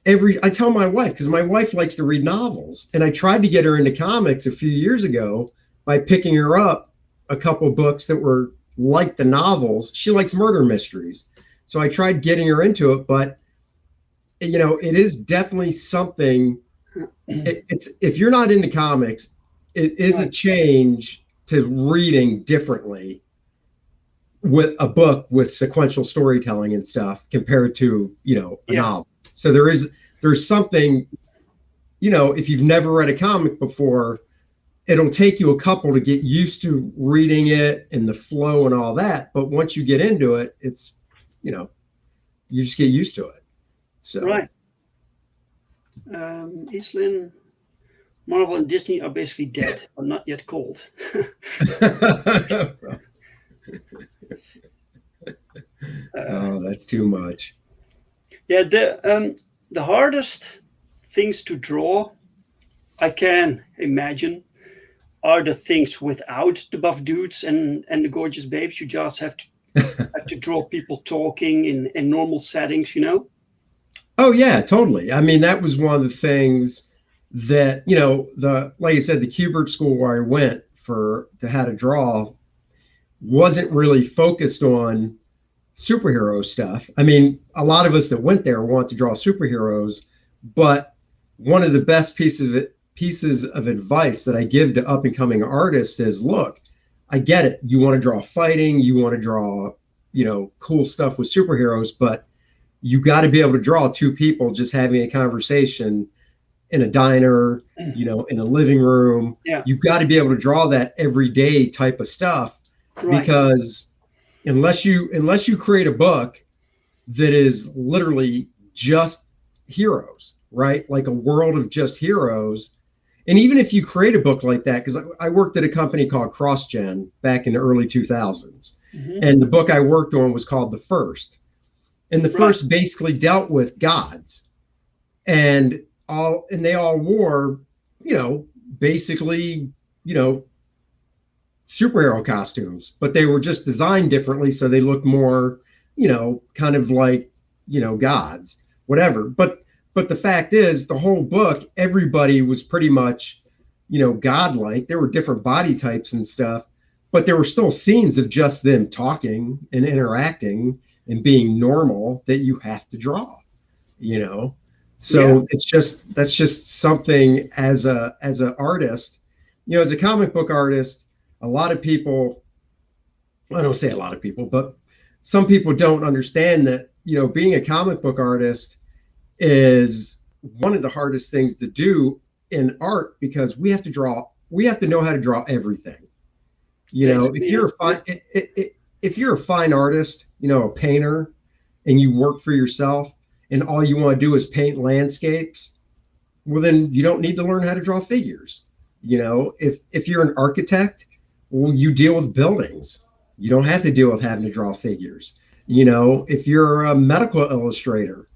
S3: I tell my wife, because my wife likes to read novels, and I tried to get her into comics a few years ago by picking her up a couple books that were like the novels. She likes murder mysteries. So I tried getting her into it, but, you know, it is definitely something. It's if you're not into comics, it is a change to reading differently with a book with sequential storytelling and stuff compared to, you know, a novel. So there's something, you know, if you've never read a comic before, it'll take you a couple to get used to reading it and the flow and all that. But once you get into it, it's, you just get used to it. So
S2: Right. Islin, Marvel and Disney are basically dead, but not yet cold.
S3: Oh, that's too much.
S2: Yeah, the hardest things to draw, I can imagine, are the things without the buff dudes and the gorgeous babes. You just have to draw people talking in normal settings,
S3: Oh yeah, totally. I mean, that was one of the things that, like I said, the Kubert school where I went to how to draw wasn't really focused on superhero stuff. I mean, a lot of us that went there want to draw superheroes, but one of the best pieces of advice that I give to up and coming artists is, look, I get it. You want to draw fighting, you want to draw, cool stuff with superheroes, but you got to be able to draw two people just having a conversation in a diner, in a living room.
S2: Yeah.
S3: You've got to be able to draw that everyday type of stuff,
S2: Right.
S3: because unless you create a book that is literally just heroes, right? Like a world of just heroes. And even if you create a book like that, because I worked at a company called CrossGen back in the early 2000s.
S2: Mm-hmm.
S3: And the book I worked on was called The First. And The First basically dealt with gods. And they all wore, basically, superhero costumes, but they were just designed differently. So they looked more, kind of like, gods, whatever. But the fact is, the whole book, everybody was pretty much, godlike. There were different body types and stuff, but there were still scenes of just them talking and interacting and being normal that you have to draw, So that's just something as an artist, as a comic book artist, a lot of people, I don't say a lot of people, but some people don't understand that, being a comic book artist is one of the hardest things to do in art, because we have to know how to draw everything. If you're a fine artist, a painter, and you work for yourself and all you want to do is paint landscapes, well, then you don't need to learn how to draw figures. If you're an architect, well, you deal with buildings. You don't have to deal with having to draw figures. If you're a medical illustrator,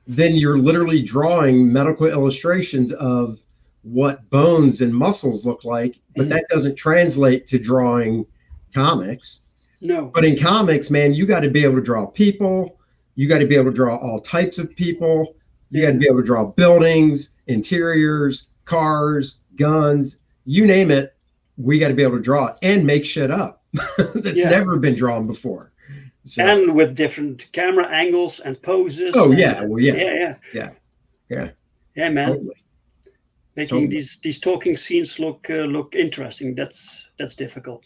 S3: then you're literally drawing medical illustrations of what bones and muscles look like, but that doesn't translate to drawing comics.
S2: No.
S3: But in comics, man, you got to be able to draw people. You got to be able to draw all types of people. You got to be able to draw buildings, interiors, cars, guns, you name it. We got to be able to draw it and make shit up that's never been drawn before. So.
S2: And with different camera angles and poses.
S3: Oh,
S2: Yeah, man.
S3: Totally.
S2: Making these talking scenes look interesting. That's difficult.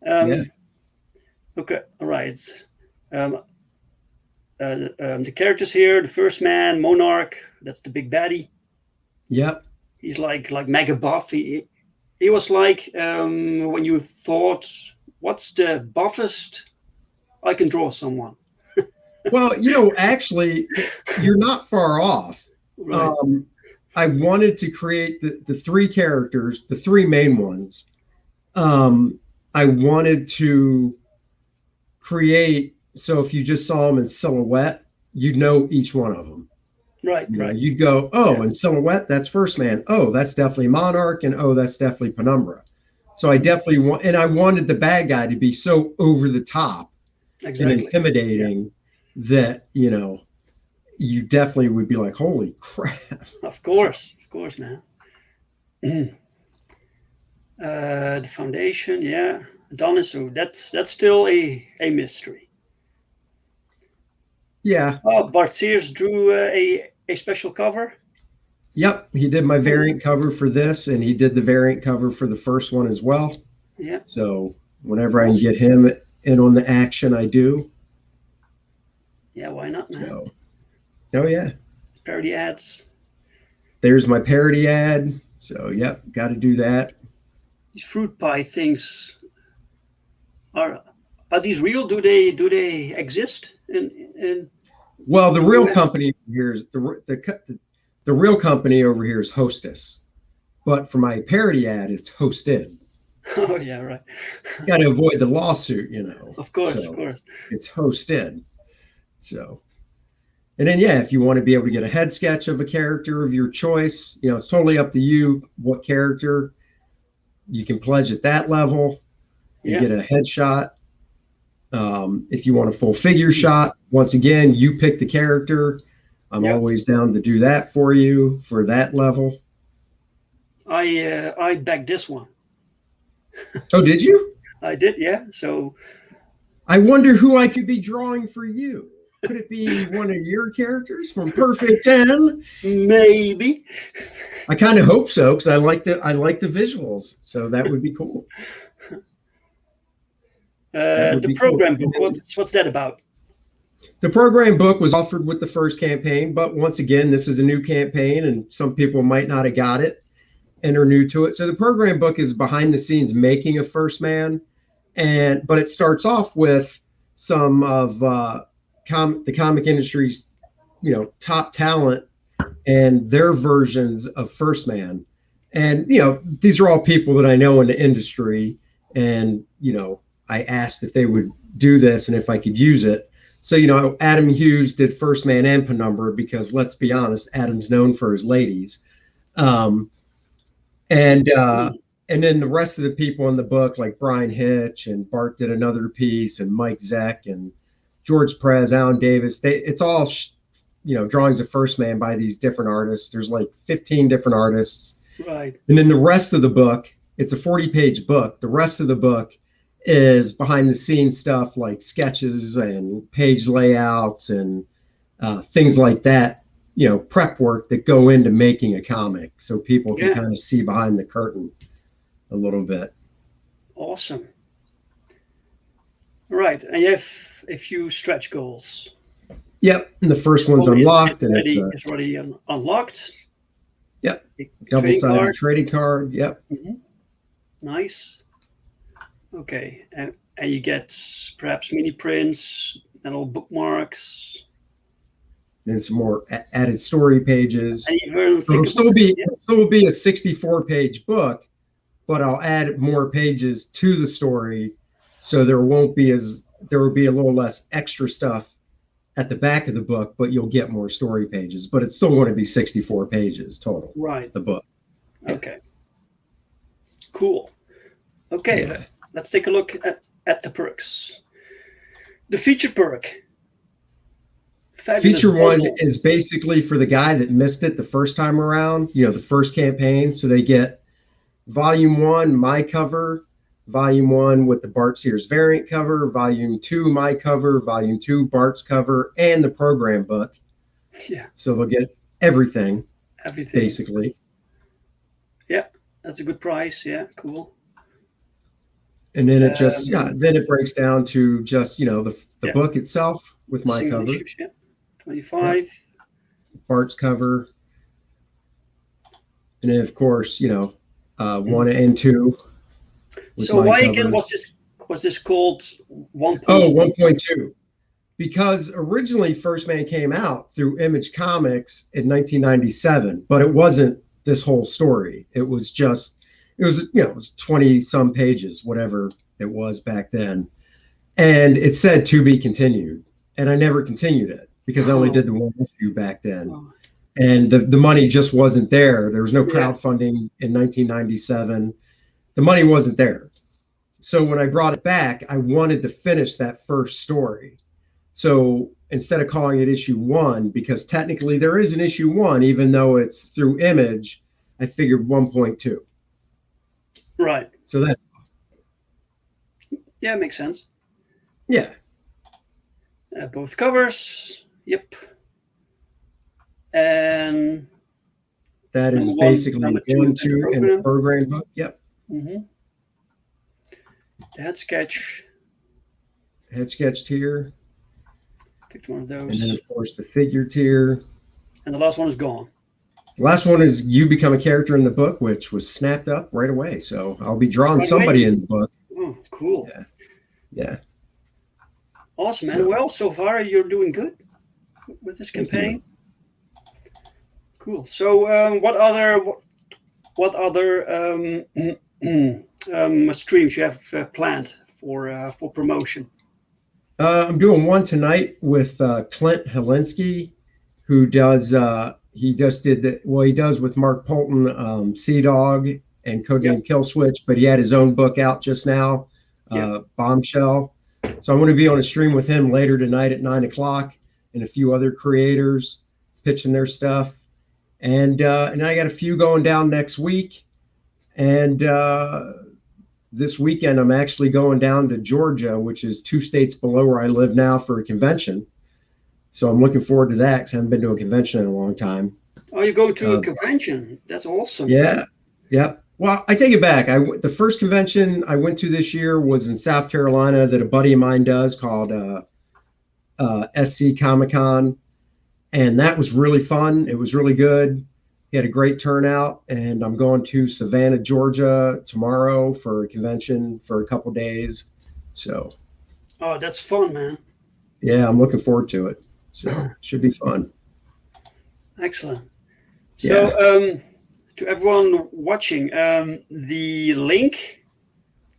S2: Okay, all right. The characters here: the First Man, Monarch. That's the big baddie.
S3: Yep.
S2: He's like mega buff. He was like when you thought, what's the buffest I can draw someone?
S3: Well, actually, you're not far off.
S2: Right.
S3: I wanted to create the three characters, the three main ones. I wanted to create, so if you just saw them in silhouette, you'd know each one of them.
S2: Right.
S3: You'd go, in silhouette, that's First Man. Oh, that's definitely Monarch, and that's definitely Penumbra. So I definitely I wanted the bad guy to be so over the top and intimidating that, you definitely would be like, holy crap.
S2: Of course, man. The Foundation, Adonis, so that's still a mystery.
S3: Yeah.
S2: Oh, Bart Sears drew a special cover.
S3: Yep, he did my variant cover for this, and he did the variant cover for the first one as well.
S2: Yeah.
S3: So whenever I can get him in on the action, I do.
S2: Yeah, why not, man?
S3: So, oh yeah.
S2: Parody ads.
S3: There's my parody ad. So, yep, got to do that.
S2: these fruit pie things are these real? Do they exist in
S3: Well, the
S2: in the
S3: real
S2: US?
S3: company here is the real company over here is Hostess, but for my parody ad, it's Hosted.
S2: Oh yeah, right.
S3: Got to avoid the lawsuit, you know.
S2: Of course, of
S3: So
S2: course.
S3: it's Hosted. So, and then yeah, if you want to be able to get a head sketch of a character of your choice, you know, it's totally up to you what character you can pledge at that level and
S2: Yeah,
S3: get a headshot. If you want a full figure shot, once again, you pick the character. I'm
S2: yeah.
S3: always down to do that for you for that level.
S2: I backed this one.
S3: Oh, did you?
S2: I did, yeah. So
S3: I wonder who I could be drawing for you. Could it be one of your characters from Perfect 10?
S2: maybe
S3: I kind of hope so because I like the visuals. So that would be cool. That would
S2: the
S3: be cool.
S2: program book. What's that about?
S3: The program book was offered with the first campaign, but once again, this is a new campaign and some people might not have got it and are new to it. So the program book is behind the scenes making of First Man, but it starts off with some of the comic industry's top talent and their versions of First Man. And these are all people that I know in the industry, and I asked if they would do this and if I could use it. So Adam Hughes did First Man and Penumbra because let's be honest, Adam's known for his ladies. Um, and and then the rest of the people in the book, like Brian Hitch and Bart did another piece, and Mike Zeck and George Perez, Alan Davis. It's all drawings of First Man by these different artists. There's like 15 different artists.
S2: Right.
S3: And then the rest of the book, it's a 40-page book. The rest of the book is behind the scenes stuff like sketches and page layouts and things like that, prep work that go into making a comic so people can kind of see behind the curtain a little bit.
S2: Awesome. Right. And you have a few stretch goals.
S3: Yep. And the first one's unlocked.
S2: It's already unlocked.
S3: Yep. Double-sided trading card. Yep.
S2: Mm-hmm. Nice. Okay. And you get perhaps mini prints and all bookmarks.
S3: And some more added story pages.
S2: And
S3: it'll still be a 64-page book, but I'll add more pages to the story, so there will be a little less extra stuff at the back of the book, but you'll get more story pages. But it's still going to be 64 pages total.
S2: Right.
S3: The book.
S2: Okay. Cool. Okay. Yeah. Let's take a look at the perks. The feature perk. Fabulous
S3: Feature one is basically for the guy that missed it the first time around, the first campaign. So they get Volume 1, my cover, Volume 1 with the Bart Sears variant cover, Volume 2, my cover, Volume 2, Bart's cover, and the program book.
S2: Yeah.
S3: So they'll get everything. Basically.
S2: Yeah, that's a good price. Yeah, cool.
S3: And then then it breaks down to just, the book itself with my cover.
S2: Issues, yeah. 25.
S3: Bart's cover. And then, of course, 1 and 2.
S2: So why again was this called 1.2?
S3: Oh, 1.2. Because originally First Man came out through Image Comics in 1997, but it wasn't this whole story. It was 20 some pages, whatever it was back then. And it said to be continued. And I never continued it because I only did the one issue back then. Oh. And the money just wasn't there. There was no crowdfunding in 1997. The money wasn't there. So when I brought it back, I wanted to finish that first story. So instead of calling it issue 1, because technically there is an issue 1, even though it's through Image, I figured 1.2.
S2: Right.
S3: So that's.
S2: Yeah, makes sense.
S3: Yeah.
S2: Both covers. Yep. And
S3: that is basically 1, 2 in the program book. Yep.
S2: Mm-hmm. The head sketch.
S3: Head sketch tier.
S2: Picked one of those.
S3: And then, of course, the figure tier.
S2: And the last one is gone.
S3: The last one is you become a character in the book, which was snapped up right away. So I'll be drawing
S2: Right
S3: somebody
S2: away?
S3: in the book.
S2: Oh, cool.
S3: Yeah.
S2: Awesome, man.
S3: So-
S2: Well, so far you're doing good with this
S3: Thank you.
S2: campaign. Cool. So, what other streams you have planned for promotion?
S3: I'm doing one tonight with Clint Helinski, who does he just did he does with Mark Polton, Sea Dog and Codename Kill Switch, but he had his own book out just now, Bombshell. So I'm going to be on a stream with him later tonight at 9:00, and a few other creators pitching their stuff, and I got a few going down next week, and this weekend I'm actually going down to Georgia, which is 2 states below where I live now, for a convention. So I'm looking forward to that because I haven't been to a convention in a long time.
S2: Oh, you're going to a convention? That's awesome.
S3: Yeah. Well, I take it back. The first convention I went to this year was in South Carolina that a buddy of mine does, called SC Comic Con, and that was really fun. It was really good. He had a great turnout, and I'm going to Savannah, Georgia tomorrow for a convention for a couple days. So.
S2: Oh, that's fun, man.
S3: Yeah, I'm looking forward to it. So should be fun.
S2: Excellent. So to everyone watching, the link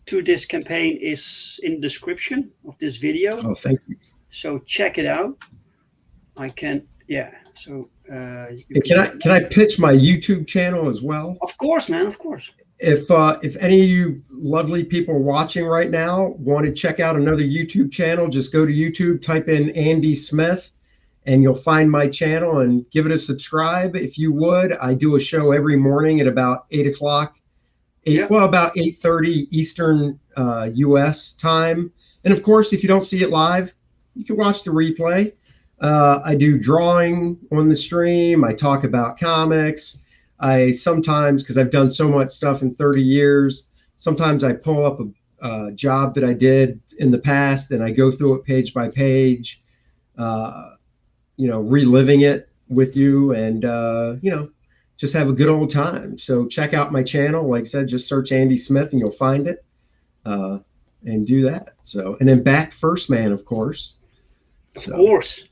S2: to this campaign is in the description of this video.
S3: Oh, thank you.
S2: So check it out. So
S3: can I pitch my YouTube channel as well?
S2: Of course, man. Of course.
S3: If any of you lovely people watching right now want to check out another YouTube channel, just go to YouTube, type in Andy Smith, and you'll find my channel, and give it a subscribe if you would. I do a show every morning at about 8:00, about 8:30 Eastern US time. And of course, if you don't see it live, you can watch the replay. I do drawing on the stream. I talk about comics. I sometimes, because I've done so much stuff in 30 years, sometimes I pull up a job that I did in the past, and I go through it page by page, reliving it with you, and just have a good old time. So check out my channel. Like I said, just search Andy Smith and you'll find it, and do that. So, and then Back First Man, of course.
S2: Of course.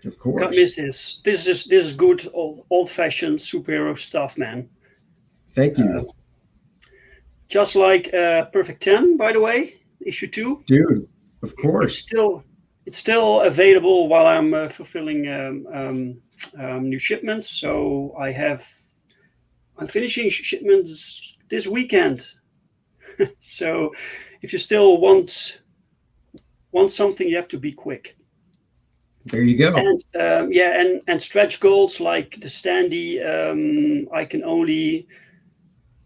S3: Can't
S2: miss this. This is good old-fashioned superhero stuff, man.
S3: Thank you.
S2: Just like Perfect 10, by the way, issue 2.
S3: Dude, of course.
S2: It's still available while I'm fulfilling new shipments. So I'm finishing shipments this weekend. So if you still want something, you have to be quick.
S3: There you go.
S2: And and stretch goals like the standee, I can only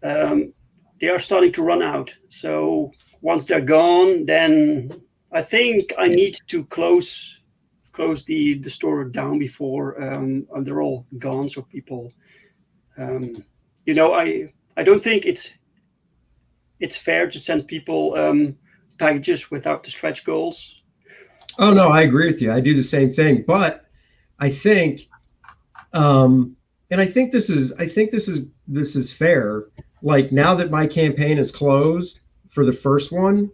S2: they are starting to run out. So once they're gone, then I think I need to close the store down before they're all gone. So people, I don't think it's fair to send people packages without the stretch goals.
S3: Oh no, I agree with you. I do the same thing, but I think, and I think this is fair. Like, now that my campaign is closed for the first one,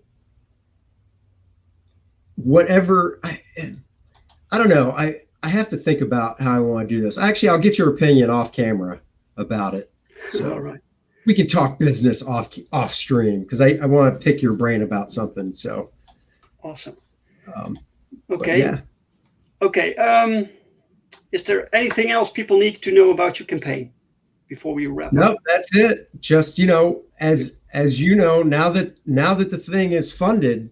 S3: whatever, I don't know. I have to think about how I want to do this. Actually, I'll get your opinion off camera about it. So
S2: all right.
S3: We can talk business off stream, because I want to pick your brain about something. So
S2: awesome.
S3: Okay. Yeah.
S2: Okay. Is there anything else people need to know about your campaign before we wrap up?
S3: No, that's it. Just, as you know, now that the thing is funded,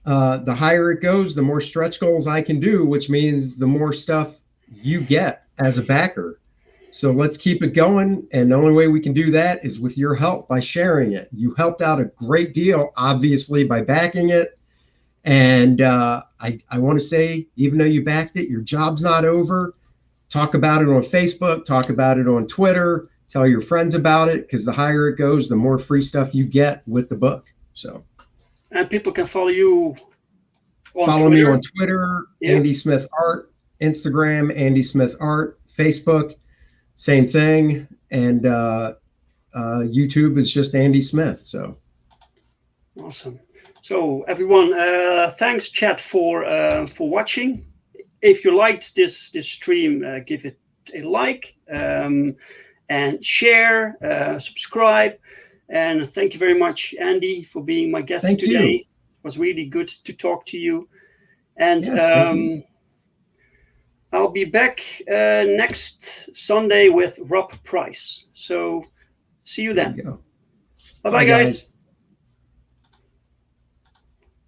S3: the higher it goes, the more stretch goals I can do, which means the more stuff you get as a backer. So let's keep it going. And the only way we can do that is with your help, by sharing it. You helped out a great deal, obviously, by backing it. And I want to say, even though you backed it, your job's not over. Talk about it on Facebook, talk about it on Twitter, tell your friends about it, because the higher it goes, the more free stuff you get with the book. So,
S2: and people can follow you on
S3: follow
S2: Twitter.
S3: me on Twitter, Andy Smith Art, Instagram, Andy Smith Art, Facebook. same thing. And YouTube is just Andy Smith. So
S2: awesome. So everyone, thanks chat for watching. If you liked this stream, give it a like and share, subscribe. And thank you very much, Andy, for being my guest
S3: Thank
S2: today.
S3: you.
S2: It was really good to talk to you. And
S3: Yes, thank you.
S2: I'll be back next Sunday with Rob Price. So see you then.
S3: There you go.
S2: Bye-bye, guys.